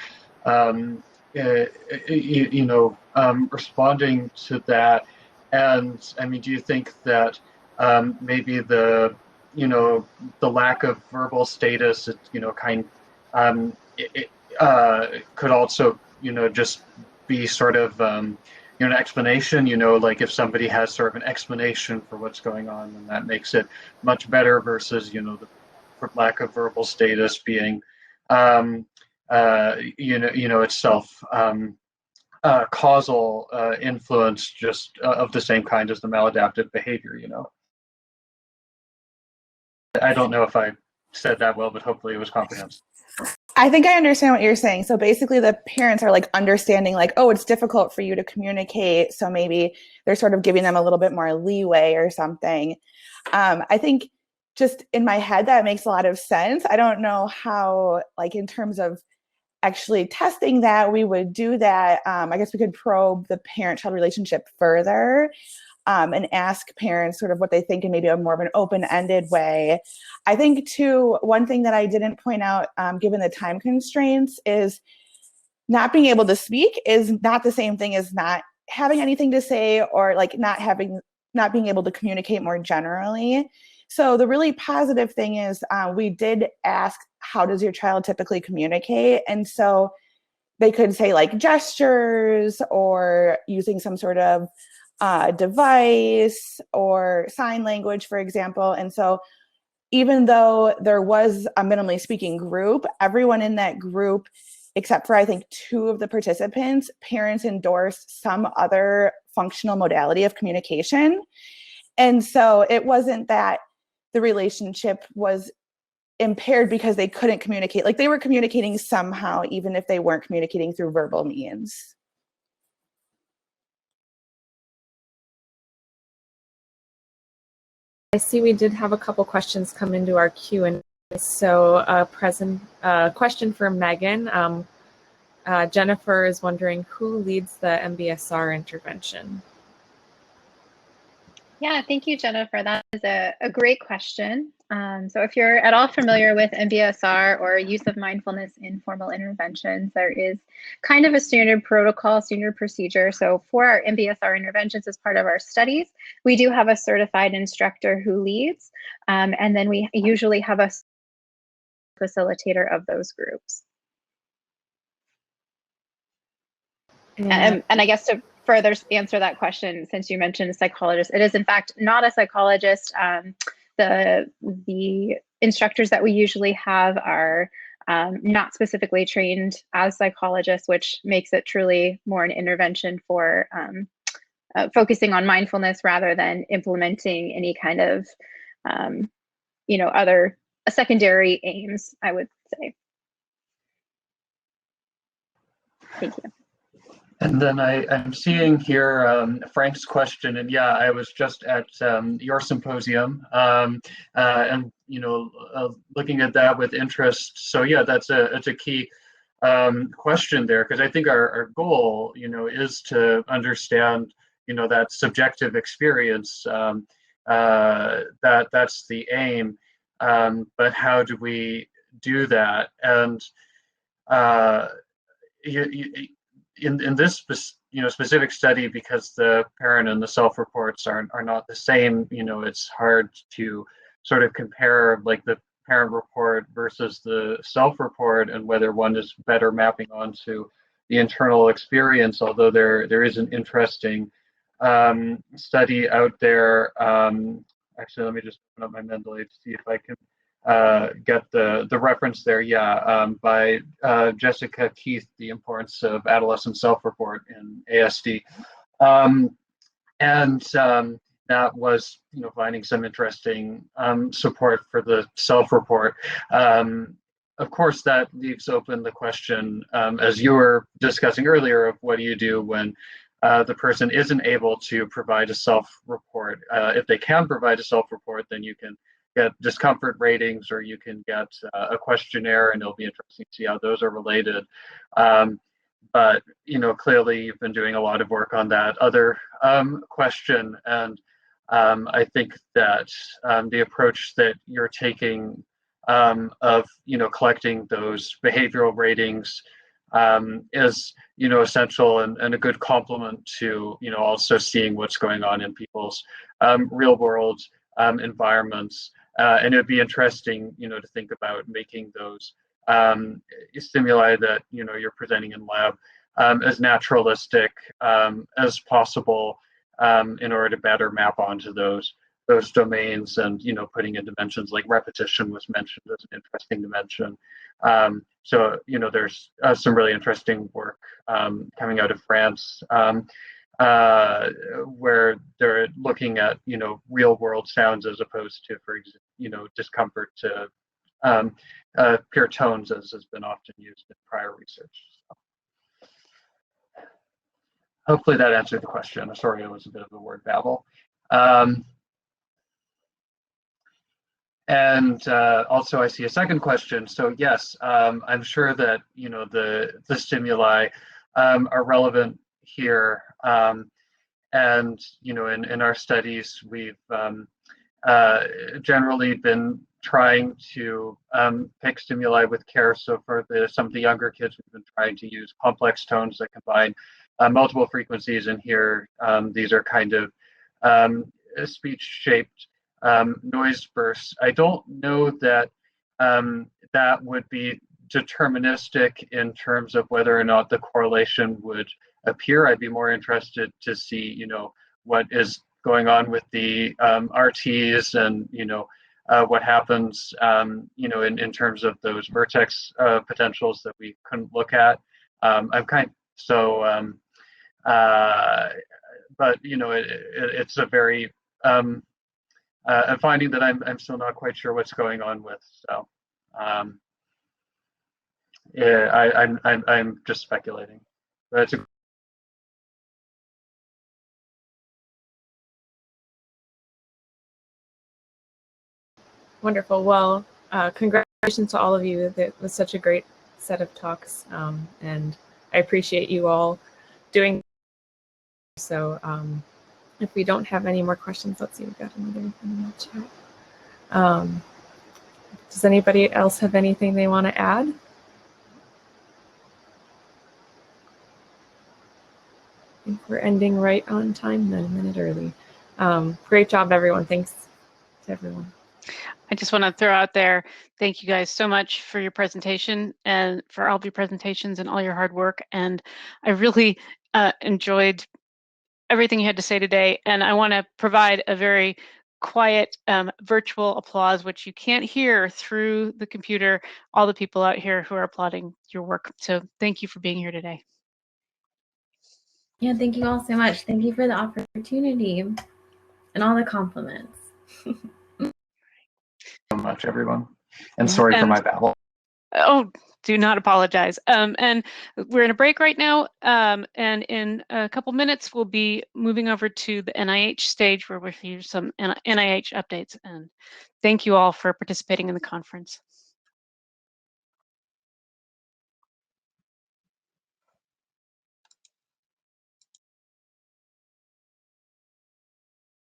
responding to that. And I mean, do you think that maybe the lack of verbal status, could also, just be sort of, an explanation, like if somebody has sort of an explanation for what's going on, then that makes it much better versus, the lack of verbal status being, itself causal influence just of the same kind as the maladaptive behavior, I don't know if I said that well, but hopefully it was comprehensive. I think I understand what you're saying. So basically the parents are like understanding like, oh, it's difficult for you to communicate. So maybe they're sort of giving them a little bit more leeway or something. I think just in my head, that makes a lot of sense. I don't know how, like in terms of actually testing that, we would do that. I guess we could probe the parent-child relationship further. And ask parents sort of what they think in maybe a more of an open-ended way. I think too, one thing that I didn't point out, given the time constraints, is not being able to speak is not the same thing as not having anything to say, or like not being able to communicate more generally. So the really positive thing is we did ask, how does your child typically communicate? And so they could say like gestures or using some sort of device or sign language, for example. And so even though there was a minimally speaking group, everyone in that group, except for I think 2 of the participants, parents endorsed some other functional modality of communication. And so it wasn't that the relationship was impaired because they couldn't communicate. Like they were communicating somehow, even if they weren't communicating through verbal means. I see we did have a couple questions come into our Q&A. So a question for Megan. Jennifer is wondering who leads the MBSR intervention? Yeah, thank you, Jennifer. That is a great question. So if you're at all familiar with MBSR or use of mindfulness in formal interventions, there is kind of a standard protocol, standard procedure. So for our MBSR interventions as part of our studies, we do have a certified instructor who leads, and then we usually have a facilitator of those groups. And I guess to further answer that question, since you mentioned a psychologist, it is in fact not a psychologist. The instructors that we usually have are not specifically trained as psychologists, which makes it truly more an intervention for focusing on mindfulness rather than implementing any kind of, other secondary aims, I would say. Thank you. And then I'm seeing here Frank's question, and yeah, I was just at your symposium, and looking at that with interest. So yeah, that's a key question there, because I think our goal, is to understand, that subjective experience. That's the aim, but how do we do that? And in this specific study, because the parent and the self-reports are not the same, it's hard to sort of compare like the parent report versus the self-report and whether one is better mapping onto the internal experience, although there is an interesting study out there. Actually, let me just open up my Mendeley to see if I can get the reference there. Yeah, by Jessica Keith, The Importance of Adolescent Self-Report in ASD. That was, finding some interesting support for the self-report. Of course, that leaves open the question, as you were discussing earlier, of what do you do when the person isn't able to provide a self-report. If they can provide a self-report, then you can get discomfort ratings, or you can get a questionnaire, and it'll be interesting to see how those are related. But clearly you've been doing a lot of work on that other question, and I think that the approach that you're taking of collecting those behavioral ratings is essential and a good complement to also seeing what's going on in people's real world environments. And it'd be interesting to think about making those stimuli that you're presenting in lab as naturalistic as possible, in order to better map onto those domains. And putting in dimensions like repetition was mentioned as an interesting dimension. So there's some really interesting work coming out of France, where they're looking at real world sounds as opposed to, for example, discomfort to pure tones, as has been often used in prior research. So hopefully that answered the question. Sorry, it was a bit of a word babble. And also I see a second question. So yes, I'm sure that the stimuli are relevant here. And in our studies, we've generally been trying to pick stimuli with care. So for some of the younger kids, we've been trying to use complex tones that combine multiple frequencies. And here, these are kind of speech-shaped noise bursts. I don't know that that would be deterministic in terms of whether or not the correlation would appear. I'd be more interested to see, what is going on with the RTs, and what happens, in terms of those vertex potentials that we couldn't look at. But it's a very a finding that I'm still not quite sure what's going on with. So yeah, I'm just speculating. But it's a Wonderful. Well, congratulations to all of you. That was such a great set of talks, and I appreciate you all doing so. If we don't have any more questions, let's see, we've got another in the chat. Does anybody else have anything they want to add? I think we're ending right on time, then a minute early. Great job, everyone. Thanks to everyone. I just want to throw out there, thank you guys so much for your presentation and for all of your presentations and all your hard work. And I really enjoyed everything you had to say today. And I want to provide a very quiet virtual applause, which you can't hear through the computer, all the people out here who are applauding your work. So thank you for being here today. Yeah, thank you all so much. Thank you for the opportunity and all the compliments. so much, everyone. And sorry for my babble. Oh, do not apologize. And we're in a break right now. And in a couple minutes, we'll be moving over to the NIH stage where we'll hear some NIH updates. And thank you all for participating in the conference.